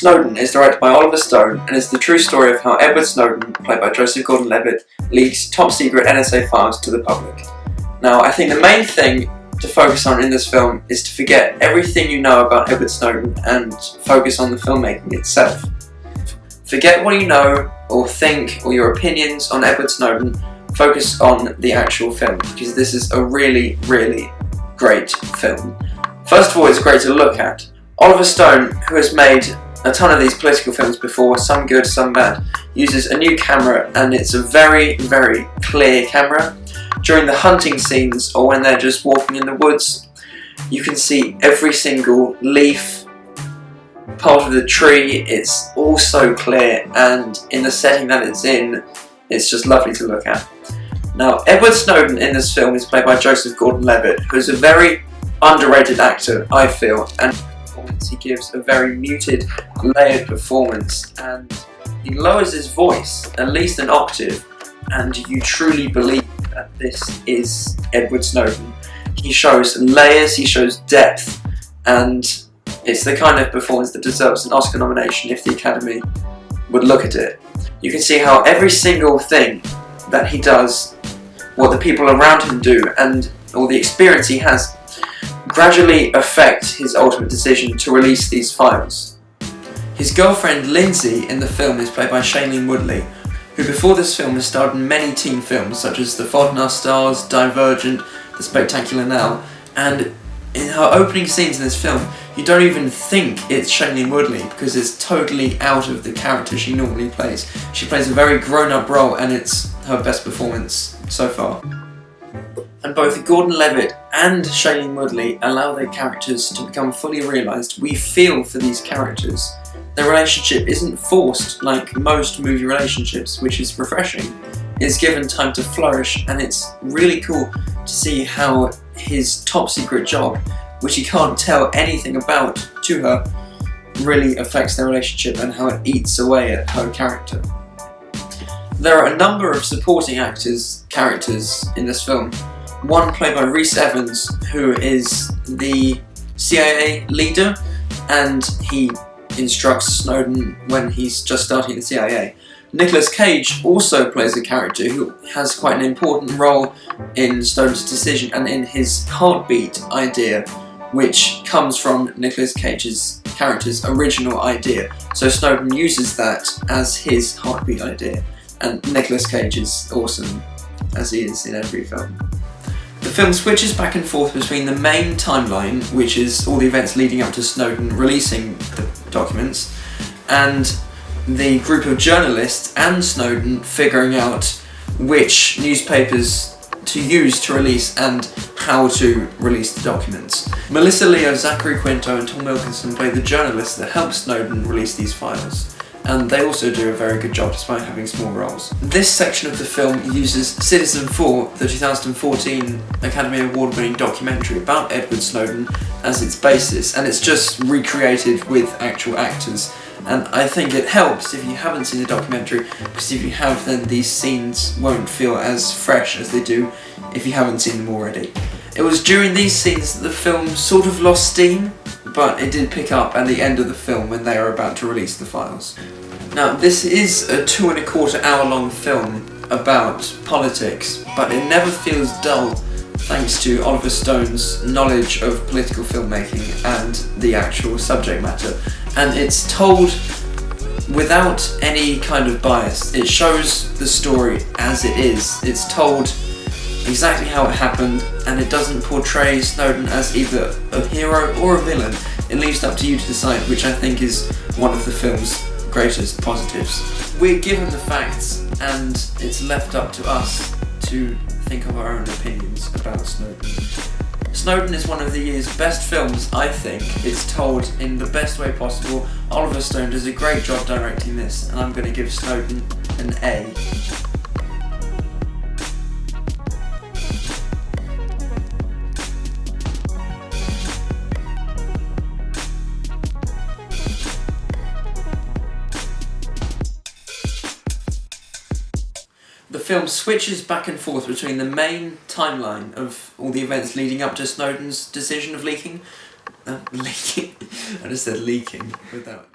Snowden is directed by Oliver Stone and is the true story of how Edward Snowden, played by Joseph Gordon-Levitt, leaks top-secret NSA files to the public. Now, I think the main thing to focus on in this film is to forget everything you know about Edward Snowden and focus on the filmmaking itself. Forget what you know or think or your opinions on Edward Snowden, focus on the actual film, because this is a really, really great film. First of all, it's great to look at. Oliver Stone, who has made a ton of these political films before, some good, some bad, uses a new camera, and it's a very, very clear camera. During the hunting scenes or when they're just walking in the woods, you can see every single leaf, part of the tree. It's all so clear, and in the setting that it's in, it's just lovely to look at. Now, Edward Snowden in this film is played by Joseph Gordon-Levitt, who's a very underrated actor, I feel, and he gives a very muted, layered performance, and he lowers his voice at least an octave, and you truly believe that this is Edward Snowden. He shows layers, he shows depth, and it's the kind of performance that deserves an Oscar nomination if the Academy would look at it. You can see how every single thing that he does, what the people around him do, and all the experience he has, gradually affect his ultimate decision to release these files. His girlfriend Lindsay in the film is played by Shailene Woodley, who before this film has starred in many teen films such as The Fault in Our Stars, Divergent, The Spectacular Now, and in her opening scenes in this film, you don't even think it's Shailene Woodley because it's totally out of the character she normally plays. She plays a very grown-up role, and it's her best performance so far. And both Gordon-Levitt and Shailene Woodley allow their characters to become fully realised. We feel for these characters. Their relationship isn't forced like most movie relationships, which is refreshing. It's given time to flourish, and it's really cool to see how his top secret job, which he can't tell anything about to her, really affects their relationship and how it eats away at her character. There are a number of supporting characters in this film. One played by Rhys Evans, who is the CIA leader, and he instructs Snowden when he's just starting the CIA. Nicolas Cage also plays a character who has quite an important role in Snowden's decision and in his heartbeat idea, which comes from Nicolas Cage's character's original idea. So Snowden uses that as his heartbeat idea, and Nicolas Cage is awesome, as he is in every film. The film switches back and forth between the main timeline, which is all the events leading up to Snowden releasing the documents, and the group of journalists and Snowden figuring out which newspapers to use to release and how to release the documents. Melissa Leo, Zachary Quinto and Tom Wilkinson play the journalists that help Snowden release these files, and they also do a very good job despite having small roles. This section of the film uses Citizen 4, the 2014 Academy Award-winning documentary about Edward Snowden, as its basis, and it's just recreated with actual actors. And I think it helps if you haven't seen the documentary, because if you have, then these scenes won't feel as fresh as they do if you haven't seen them already. It was during these scenes that the film sort of lost steam, but it did pick up at the end of the film when they are about to release the files. Now, this is a 2¼ hour long film about politics, but it never feels dull thanks to Oliver Stone's knowledge of political filmmaking and the actual subject matter. And it's told without any kind of bias. It shows the story as it is. It's told exactly how it happened, and it doesn't portray Snowden as either a hero or a villain. It leaves it up to you to decide, which I think is one of the film's greatest positives. We're given the facts, and it's left up to us to think of our own opinions about Snowden. Snowden is one of the year's best films, I think. It's told in the best way possible. Oliver Stone does a great job directing this, and I'm going to give Snowden an A. The film switches back and forth between the main timeline of all the events leading up to Snowden's decision of leaking. I just said leaking without